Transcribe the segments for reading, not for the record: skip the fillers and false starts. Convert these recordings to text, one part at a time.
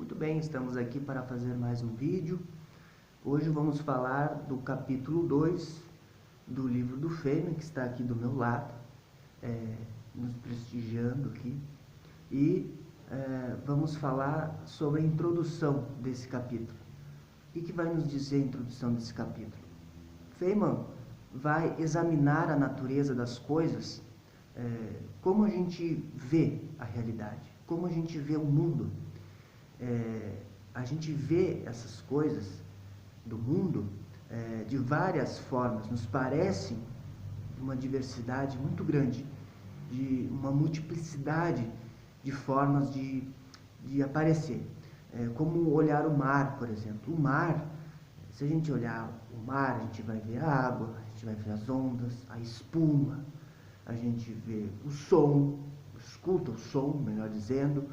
Muito bem, estamos aqui para fazer mais um vídeo. Hoje vamos falar do capítulo 2 do livro do Feynman, que está aqui do meu lado, nos prestigiando aqui. E vamos falar sobre a introdução desse capítulo. O que vai nos dizer a introdução desse capítulo? Feynman vai examinar a natureza das coisas, como a gente vê a realidade, como a gente vê o mundo. A gente vê essas coisas do mundo de várias formas, nos parecem uma diversidade muito grande, de uma multiplicidade de formas de aparecer. Como olhar o mar, por exemplo. O mar, se a gente olhar o mar, a gente vai ver a água, a gente vai ver as ondas, a espuma, a gente vê o som, escuta o som, melhor dizendo,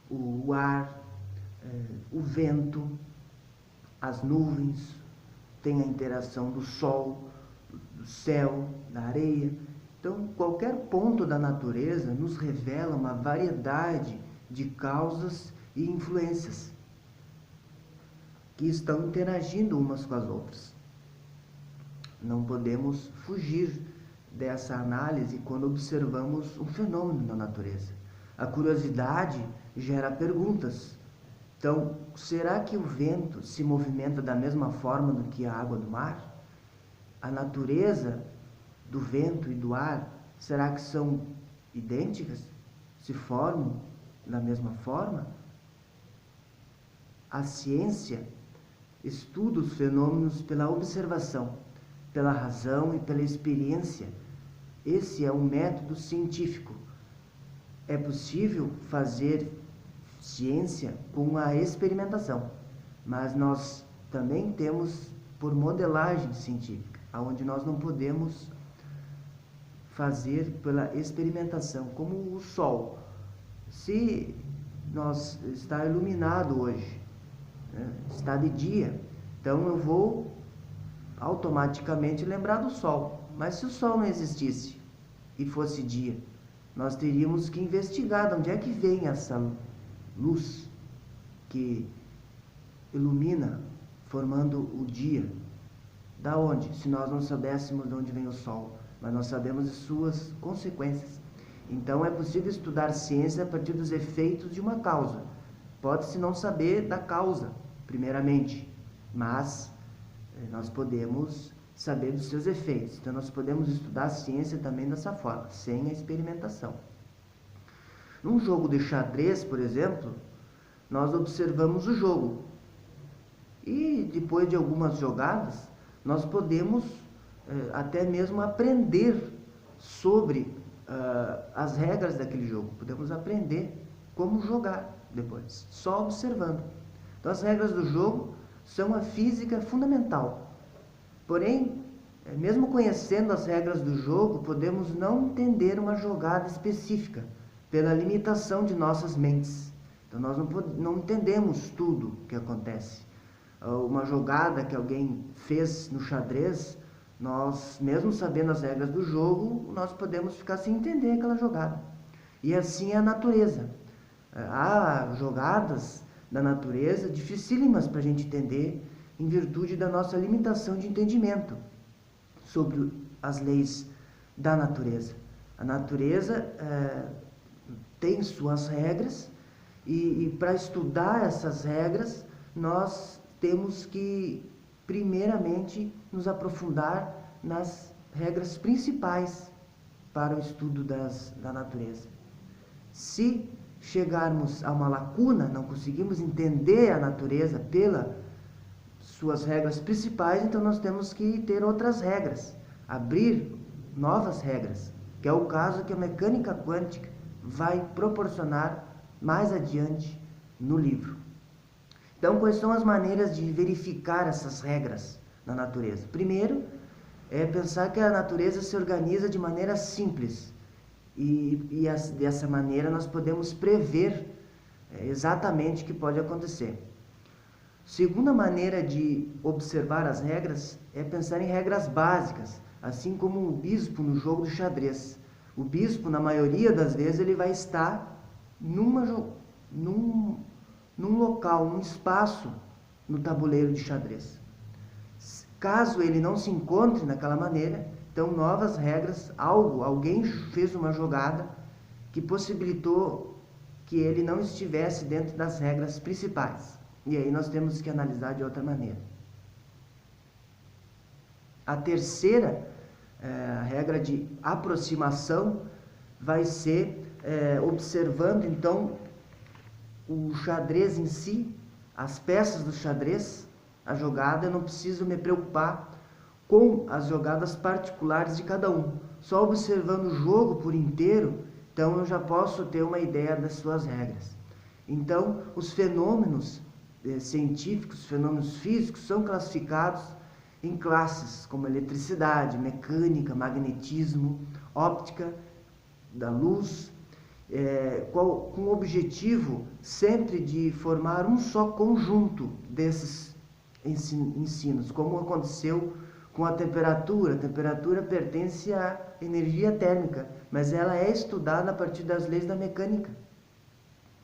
o ar, o vento, as nuvens, tem a interação do sol, do céu, da areia. Então, qualquer ponto da natureza nos revela uma variedade de causas e influências que estão interagindo umas com as outras. Não podemos fugir dessa análise quando observamos um fenômeno na natureza. A curiosidade gera perguntas. Então, será que o vento se movimenta da mesma forma do que a água do mar? A natureza do vento e do ar, será que são idênticas? Se formam da mesma forma? A ciência estuda os fenômenos pela observação, pela razão e pela experiência. Esse é um método científico. É possível fazer ciência com a experimentação, mas nós também temos por modelagem científica, onde nós não podemos fazer pela experimentação, como o sol. Se nós está iluminado hoje, está de dia, então eu vou automaticamente lembrar do sol. Mas se o sol não existisse e fosse dia, nós teríamos que investigar de onde é que vem essa luz que ilumina, formando o dia. Da onde? Se nós não soubéssemos de onde vem o sol, mas nós sabemos de suas consequências. Então é possível estudar ciência a partir dos efeitos de uma causa. Pode-se não saber da causa, primeiramente, mas nós podemos saber dos seus efeitos. Então nós podemos estudar a ciência também dessa forma, sem a experimentação. Num jogo de xadrez, por exemplo, nós observamos o jogo. E depois de algumas jogadas, nós podemos até mesmo aprender sobre as regras daquele jogo. Podemos aprender como jogar depois, só observando. Então as regras do jogo são a física fundamental. Porém, mesmo conhecendo as regras do jogo, podemos não entender uma jogada específica, pela limitação de nossas mentes. Então nós não entendemos tudo o que acontece. Uma jogada que alguém fez no xadrez, nós, mesmo sabendo as regras do jogo, nós podemos ficar sem entender aquela jogada. E assim é a natureza. Há jogadas da natureza dificílimas para a gente entender, em virtude da nossa limitação de entendimento sobre as leis da natureza. A natureza tem suas regras e para estudar essas regras, nós temos que, primeiramente, nos aprofundar nas regras principais para o estudo da natureza. Se chegarmos a uma lacuna, não conseguimos entender a natureza pelas suas regras principais, então nós temos que ter outras regras, abrir novas regras, que é o caso que a mecânica quântica vai proporcionar mais adiante no livro. Então, quais são as maneiras de verificar essas regras na natureza? Primeiro, é pensar que a natureza se organiza de maneira simples e dessa maneira nós podemos prever exatamente o que pode acontecer. Segunda maneira de observar as regras é pensar em regras básicas, assim como o bispo no jogo de xadrez. O bispo, na maioria das vezes, ele vai estar num local, um espaço no tabuleiro de xadrez. Caso ele não se encontre naquela maneira, então novas regras, alguém fez uma jogada que possibilitou que ele não estivesse dentro das regras principais. E aí nós temos que analisar de outra maneira. A terceira regra de aproximação vai ser observando então o xadrez em si, as peças do xadrez, a jogada. Eu não preciso me preocupar com as jogadas particulares de cada um. Só observando o jogo por inteiro, então eu já posso ter uma ideia das suas regras. Então, os fenômenos científicos, fenômenos físicos, são classificados em classes como eletricidade, mecânica, magnetismo, óptica, da luz, com o objetivo sempre de formar um só conjunto desses ensinos, como aconteceu com a temperatura. A temperatura pertence à energia térmica, mas ela é estudada a partir das leis da mecânica.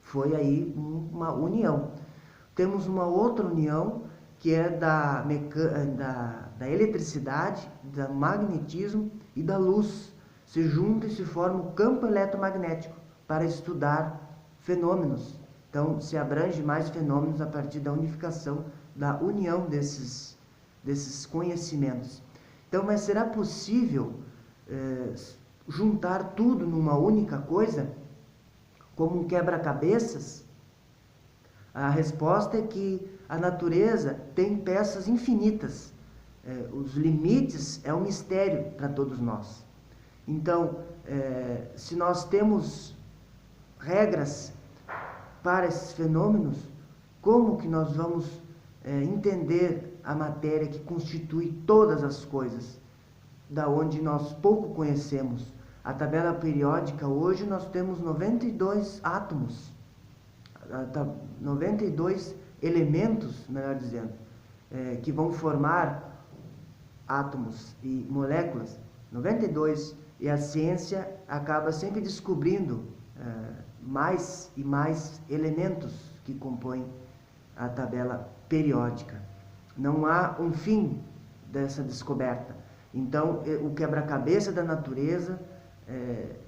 Foi aí uma união. Temos uma outra união, que é da eletricidade, do magnetismo e da luz. Se juntam e se forma o campo eletromagnético para estudar fenômenos. Então, se abrange mais fenômenos a partir da unificação, da união desses conhecimentos. Então, mas será possível juntar tudo numa única coisa, como um quebra-cabeças? A resposta é que a natureza tem peças infinitas. Os limites é um mistério para todos nós. Então, se nós temos regras para esses fenômenos, como que nós vamos entender a matéria que constitui todas as coisas, da onde nós pouco conhecemos? A tabela periódica, hoje nós temos 92 átomos, 92 elementos, melhor dizendo, que vão formar átomos e moléculas, 92, e a ciência acaba sempre descobrindo mais e mais elementos que compõem a tabela periódica. Não há um fim dessa descoberta. Então, o quebra-cabeça da natureza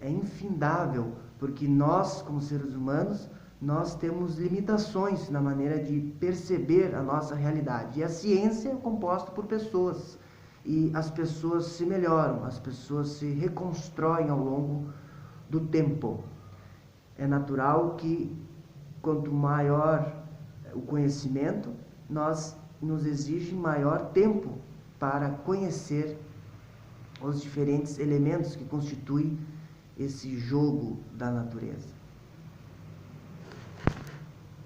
é infindável, porque nós, como seres humanos, nós temos limitações na maneira de perceber a nossa realidade. E a ciência é composta por pessoas. E as pessoas se melhoram, as pessoas se reconstroem ao longo do tempo. É natural que, quanto maior o conhecimento, nos exige maior tempo para conhecer os diferentes elementos que constituem esse jogo da natureza.